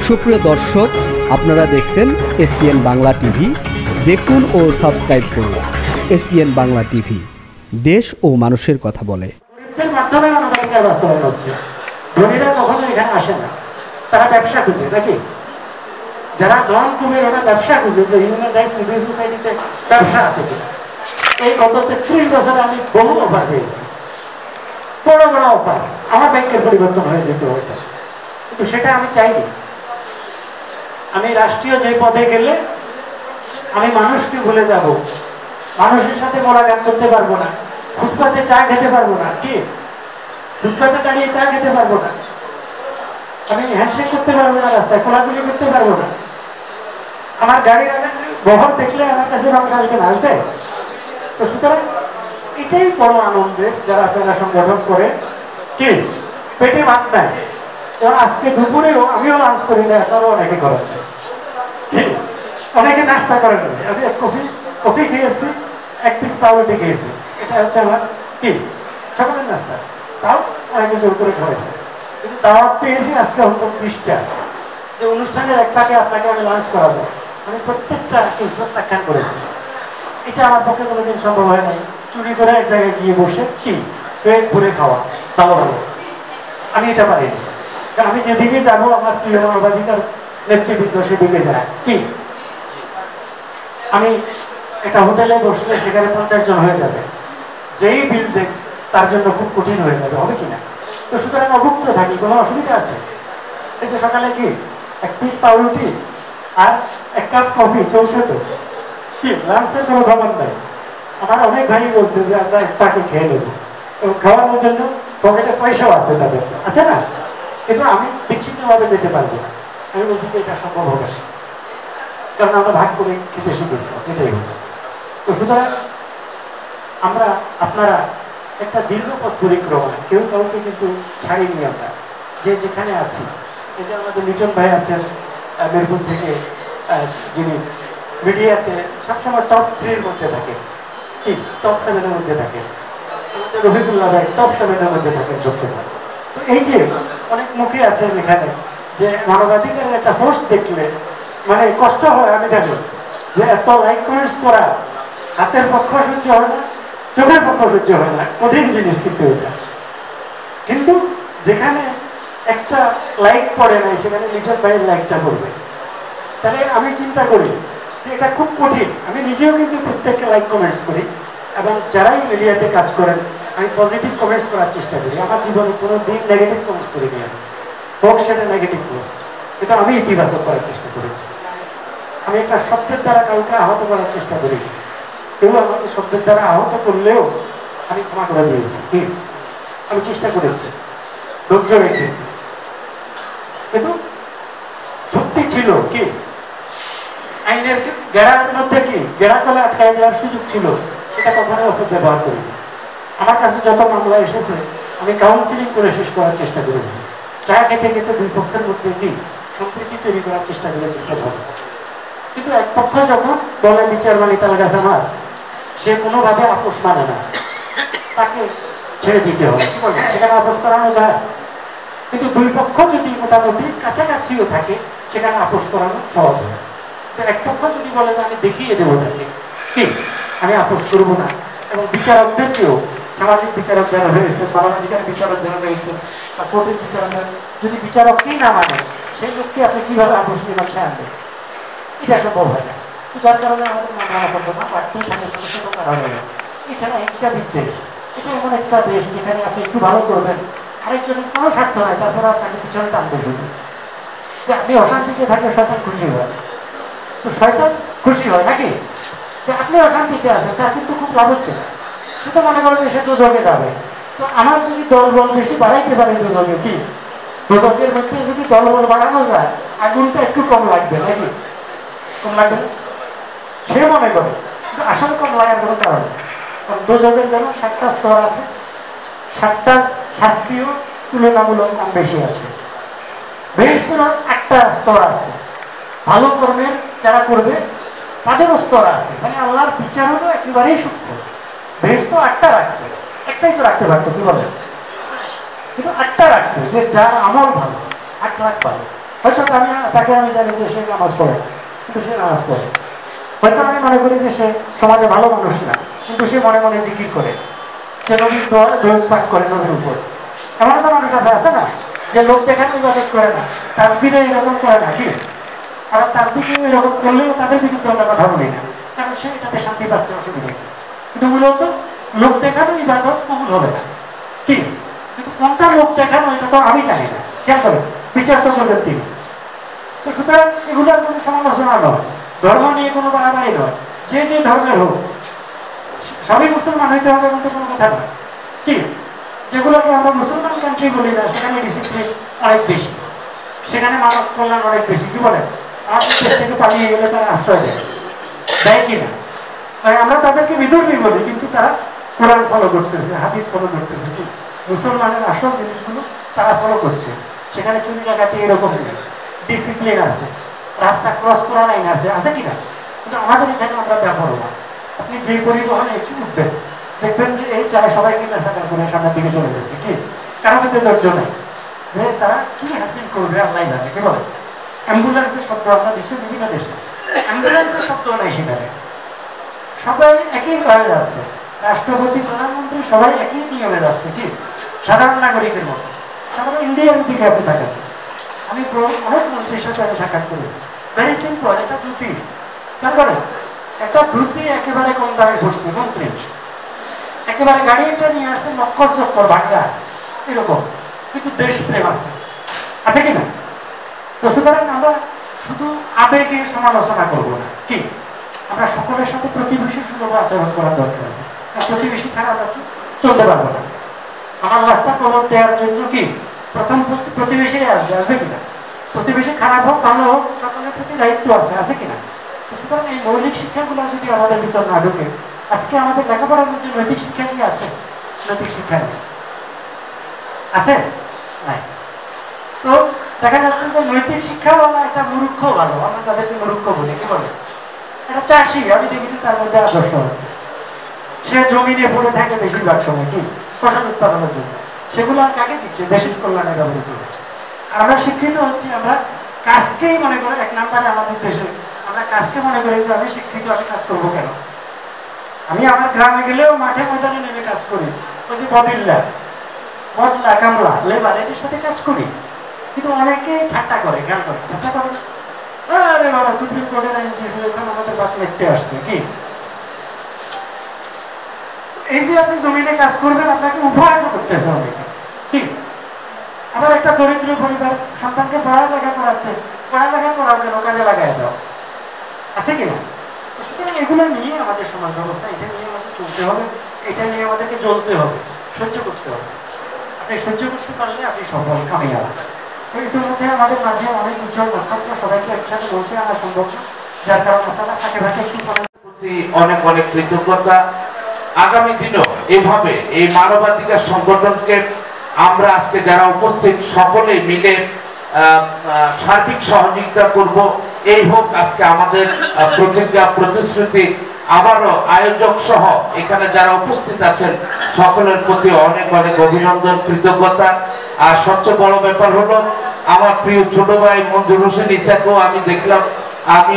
সুপ্রিয় দর্শক, আপনারা দেখছেন এসপিএন বাংলা টিভি। দেখুন ও সাবস্ক্রাইব করুন এসপিএন বাংলা টিভি, দেশ ও মানুষের কথা বলে। গরিবদের মাধ্যমে মানবাধিকার বাস্তবায়ন হচ্ছে। ধনীরা কখনো এখানে আসে না, তারা ব্যবসা খুঁজে, নাকি? যারা নন কুবের ওরা ব্যবসা খুঁজে, যে হিউম্যান রাইটস রিভিউ সোসাইটিতে ব্যবসা আছে কিনা। এই গত ৩৩ বছরে আমি বহু অফার পেয়েছি, বড় বড় অফার। আমার ব্যাংকের পরিবর্তন হয়ে যেতে হতো, কিন্তু সেটা আমি চাইনি। আমি রাষ্ট্রীয় যে পদে গেলে আমি মানুষকে ভুলে যাব, মানুষের সাথে মোলাকাত করতে পারবো না, ফুটপাতে চা খেতে পারবো না, কি ফুটপাতে দাঁড়িয়ে চা খেতে পারবো না, আমি হ্যান্ডশেক করতে পারবো না, রাস্তায় কোলাকুলি করতে পারবো না। আমার গাড়ির বহর দেখলে আমার কাছে রঙ আসবে না, আসবে? তো সুতরাং এটাই বড় আনন্দের, যারা আপনারা সংগঠন করে কি পেটে ভাত দেয়। এবং আজকে দুপুরেও আমিও লাঞ্চ করি না, তারও অনেকে করেন, অনেকে নাস্তা করেন। আমি এক কফি খেয়েছি, এক পিস পাউরুটি খেয়েছি, এটা হচ্ছে আমার কি সকালের নাস্তা। তাও অনেকে জোর করে খাওয়াইছে, কিন্তু দাওয়াত পেয়েছি আজকে অন্তত 20টা, যে অনুষ্ঠানের এক পাকে আপনাকে আমি লাঞ্চ করাবো। আমি প্রত্যেকটা প্রত্যাখ্যান করেছি। এটা আমার পক্ষে কোনোদিন সম্ভব হয় নাই। চুরি করে এক জায়গায় গিয়ে বসে কি পেট ভরে খাওয়া, ভালো ভালো, আমি এটা পারিনি। কারণ আমি যেদিকে যাবো আমার প্রিয় মানবাধিকার নেতৃবৃন্দ সেদিকে যায়। কি আমি একটা হোটেলে বসলে সেখানে 50 জন হয়ে যাবে, যেই বিল দেখ তার জন্য খুব কঠিন হয়ে যাবে, হবে কিনা? তো সুতরাং অভুক্ত থাকি, কোনো অসুবিধা আছে? এই যে সকালে কি এক পিস পাউরুটি আর এক কাপ কফি চলছে, তো কি লাঞ্চের কোনো খবর নাই। আমার অনেক ভাই বলছে যে আমরা তাকে খেয়ে নেবো, এবং খাওয়ানোর জন্য পকেটে পয়সাও আছে তাদের, আছে না? কিন্তু আমি বিচ্ছিন্নভাবে যেতে পারবো না। আমি বলছি যে এটা সম্ভব হবে না, কারণ আমরা ভাগ করে খেতে শিখেছি, এটাই হবে। তো সুতরাং আমরা আপনারা একটা দীর্ঘ পথ পরিক্রমা, কেউ কাউকে কিন্তু ছাড়িনি আমরা, যে যেখানে আছি। এই যে আমাদের লিটন ভাই আছেন মিরপুর থেকে, যিনি মিডিয়াতে সবসময় টপ 3-এর মধ্যে থাকে, কি টপ 7-এর মধ্যে থাকে। আমাদের রফিকুল্লাহ ভাই টপ 7-এর মধ্যে থাকেন সবসময়। তো এই যে অনেক মুখে আছেন এখানে, যে মানবাধিকারের একটা ফোর্স দেখলে মানে কষ্ট হয়, আমি জানি যে এত লাইক কমেন্টস করা হাতের পক্ষ সহ্য হয় না, চোখের পক্ষ সহ্য হয় না, কঠিন জিনিস কিন্তু এটা। কিন্তু যেখানে একটা লাইক পড়ে নাই সেখানে লিটন ভাইয়ের লাইকটা পড়বে, তাহলে আমি চিন্তা করি যে এটা খুব কঠিন। আমি নিজেও কিন্তু প্রত্যেককে লাইক কমেন্টস করি, এবং যারাই মিডিয়াতে কাজ করেন আমি পজিটিভ কমেন্টস করার চেষ্টা করি। আমার জীবনে কোনো দিন নেগেটিভ কমেন্টস করিনি আমি, হোক সেটা নেগেটিভ পোস্ট, এটা আমি ইতিবাচক করার চেষ্টা করেছি। আমি একটা শব্দের দ্বারা কাউকে আহত করার চেষ্টা করি, কেউ আমাকে শব্দের দ্বারা আহত করলেও আমি ক্ষমা করে দিয়েছি, আমি চেষ্টা করেছি, ধৈর্য রেখেছি। কিন্তু সত্যি ছিল কি আইনের গেড়ার মধ্যে কি গেড়া কলে আটকায় দেওয়ার সুযোগ ছিল, সেটা কখনোই অপব্যবহার করিনি। আমার কাছে যত মামলা এসেছে আমি কাউন্সিলিং করে শেষ করার চেষ্টা করেছি। চা খেতে খেতে দুই পক্ষের মধ্যে কি সম্প্রীতি তৈরি করার চেষ্টা করেছি প্রথম। কিন্তু এক পক্ষ যখন বলে বিচার মানি তার কাছে আমার, সে কোনোভাবে আপোষ মানে না, তাকে ছেড়ে দিতে হবে, কি বলে সেখানে আপোষ করানো যায়। কিন্তু দুই পক্ষ যদি মোটামুটি কাছাকাছিও থাকে সেখানে আপোষ করানো সহজ হয়। তো এক পক্ষ যদি বলে যে আমি দেখিয়ে দেবো তাকে, কি আমি আপোষ করবো না, এবং বিচারকদেরকেও, সামাজিক বিচারক যারা রয়েছে, মানবাধিকার বিচারক যারা রয়েছে, বা কোর্টের বিচারক, যদি বিচারককেই না মানে সেই লোককে আপনি কিভাবে আপোষ মীমাংসা আনবেন? এটা সম্ভব হয় না। তো যার কারণে আমাদের মামলা মোকদ্দমা বাড়তি সমস্যার কারণে। এছাড়া হিংসা বিদ্বেষ, এটা এমন একটা দেশ যেখানে আপনি একটু ভালো করবেন, আরেকজনের কোনো স্বার্থ নাই, তারপরে আপনাকে পিছনে টানবে শুধু, যে আপনি অশান্তিতে থাকলে শয়তান খুশি হয়। তো শয়তান খুশি হয় নাকি যে আপনি অশান্তিতে আছেন, তার কিন্তু খুব লাভ হচ্ছে না, শুধু মনে করেন যে সে দুজকে যাবে। তো আমার যদি দলবল বেশি বাড়াইতে পারে দুজকে, কি দুজকের মধ্যে যদি দলবল বাড়ানো যায় আগুনটা একটু কম লাগবে, নাকি কম লাগবে না? সে মনে করে, কিন্তু আসলে কম লাগার কোনো কারণ, কারণ দুজকের যেন 7টা স্তর আছে, 7টা শাস্তিও তুলনামূলক কম বেশি আছে। বেহেশতের 8টা স্তর আছে, ভালো কর্মের যারা করবে তাদেরও স্তর আছে, মানে আল্লাহর বিচার হলো একেবারেই সূক্ষ্ম। বেহেশত 8টা রাখছে, একটাই তো রাখতে পারতো, কি বলে? কিন্তু আটটা রাখছে যে যার আমল ভালো 8 লাখ পাবে। হয়তো তাকে আমি জানি যে সে নামাজ পড়ে, কিন্তু সে নামাজ পড়ে। হয়তো আমি মনে করি যে সে সমাজে ভালো মানুষ না, কিন্তু সে মনে মনে জিকির করে, সে নবীর দরুদ পাঠ করে নবীর উপর। এমন তো মানুষ আছে না, যে লোক দেখানো ইবাদত করে না, তাসবিরে এরকম করে না, কি আবার তাসবিকে এরকম করলেও তাদের বিরুদ্ধে আমরা কথা বলি না, কারণ সে এটাতে শান্তি পাচ্ছে, অসুবিধা নেই। কিন্তু মূলত লোক দেখানো ইবাদত কবুল হবে না, কি কিন্তু কোনটা লোক দেখানো এটা তো আমি জানি না, খেয়াল করে বিচার তো করবেন তিনি। তো সুতরাং এগুলোর কোনো সমালোচনা নয়, ধর্ম নিয়ে কোনো বাড়াবাড়ি নয়, যে যে ধর্মের হোক সবই মুসলমান হইতে হবে এমন তো কোনো কথা নয়। কি যেগুলোকে আমরা মুসলমান কান্ট্রি বলি না, সেখানে ডিসিপ্লিন অনেক বেশি, সেখানে মানব কল্যাণ অনেক বেশি। কি বলে আমাদের দেশ থেকে পালিয়ে গেলে তারা আশ্রয় দেয় কিনা, মানে আমরা তাদেরকে বিধর্মী বলি, কিন্তু তারা কোরআন ফলো করতেছে, হাদিস ফলো করতেছে, কি মুসলমানের আসল জিনিসগুলো তারা ফলো করছে। সেখানে চুরি ডাকাতি এরকম নেই, ডিসিপ্লিন আছে, রাস্তা ক্রস করার আইন আছে, আছে কিনা? কিন্তু আমাদের এখানে আমরা বেপরোয়া। আপনি যে পরিবহনে একটু উঠবেন, দেখবেন যে এই চায় সবাইকে মেসাকার করে সামনের দিকে চলে যাবে, কি কারণ মধ্যে ধৈর্য নেই, যে তারা কি হাসিল করবে আল্লাহ জানে। কি বলে অ্যাম্বুলেন্সের শব্দ আমরা দেখি বিভিন্ন দেশে, অ্যাম্বুলেন্সের শব্দ নাই সেখানে, সবাই একই ভাবে যাচ্ছে, রাষ্ট্রপতি প্রধানমন্ত্রী সবাই একই নিয়মে যাচ্ছে, কি সাধারণ নাগরিকের মতো। সাধারণ ইন্ডিয়ার দিকে আপনি থাকেন, আমি অনেক মন্ত্রীর সাথে আমি সাক্ষাৎ করেছি, ভেরি সিম্পল, একটা ধুতি, তারপরে একটা ধুতি একেবারে কম দামে ঘুরছে মন্ত্রী, একেবারে গাড়ি একটা নিয়ে আসছে নক্কর চক্কর ভাঙ্গা এরকম, কিন্তু দেশপ্রেম আছে, আছে কিনা? তো সুতরাং আমরা শুধু আবেগে সমালোচনা করবো না, কি আমরা সকলের সাথে প্রতিবেশীর সুলভ আচরণ করার দরকার আছে। প্রতিবেশী ছাড়া আমরা চলতে পারবো না। আমার লাশটা কবর দেওয়ার জন্য কি প্রথম প্রতিবেশী আসবে কিনা? প্রতিবেশী খারাপ হোক ভালো হোক, সকলের প্রতি দায়িত্ব আছে, আছে কিনা? তো সুতরাং এই মৌলিক শিক্ষাগুলো যদি আমাদের ভিতর না ঢুকে, আজকে আমাদের লেখাপড়ার মধ্যে নৈতিক শিক্ষা কি আছে? নৈতিক শিক্ষা নেই, আছে নাই। তো দেখা যাচ্ছে যে নৈতিক শিক্ষাওয়ালা একটা মূর্খ ভালো, আমরা যাদেরকে মূর্খ বলি, কি বলে একটা চাষি, আমি দেখেছি তার মধ্যে আদর্শ আছে, সে জমিনে পড়ে থাকে বেশিরভাগ সময়, কি ফসল উৎপাদনের জন্য, সেগুলো আর কাকে দিচ্ছে? দেশের কল্যাণে ব্যবহৃত হচ্ছে। আর আমরা শিক্ষিত হচ্ছি, আমরা কাজকেই মনে করি এক নাম্বারে আমাদের দেশে, আমরা কাজকে মনে করি যে আমি শিক্ষিত, আমি কাজ করবো কেন? আমি আমার গ্রামে গেলেও মাঠে ময়দানে নেমে কাজ করি, ওই যে বদিল্লা বদলা কামলা লেবার এদের সাথে কাজ করি, কিন্তু অনেকে ঠাট্টা করে, খেয়াল করে ঠাট্টা করে, আরে বাবা সুপ্রিম কোর্টের আইন আমাদের বাদ লিখতে আসছে, কি এই যে আপনি জমিনে কাজ করবেন, আপনাকে উপহাস করতেছে অনেকে, কি আবার একটা দরিদ্র পরিবার সন্তানকে পড়ালেখা করাচ্ছে, পড়ালেখা করার জন্য কাজে লাগাই দাও, আছে কিনা? সুতরাং এগুলো নিয়ে আমাদের সমাজ ব্যবস্থা, এটা নিয়ে আমাদের চলতে হবে, এটা নিয়ে আমাদেরকে জ্বলতে হবে, সহ্য করতে হবে। আপনি সহ্য করতে পারলে আপনি সফল, কামিয়াব। ইতিমধ্যে আমাদের মাঝে অনেক উজ্জ্বল নক্ষত্র, সবাইকে একসাথে বলছে আনা সম্ভব না, যার কারণে আপনারা ফাঁকে ফাঁকে একটু অনেক অনেক কৃতজ্ঞতা। আগামী দিনও এভাবে এই মানবাধিকার সংগঠনকে আমরা আজকে যারা উপস্থিত সকলে মিলে সার্বিক সহযোগিতা করব, এই হোক আজকে আমাদের প্রতিজ্ঞা, প্রতিশ্রুতি। আবারও আয়োজক সহ এখানে যারা উপস্থিত আছেন সকলের প্রতি অনেক অনেক অভিনন্দন, কৃতজ্ঞতা। আর সবচেয়ে বড় ব্যাপার হলো আমার প্রিয় ছোট ভাই মঞ্জুর হোসেন ইচ্ছাকেও আমি দেখলাম, আমি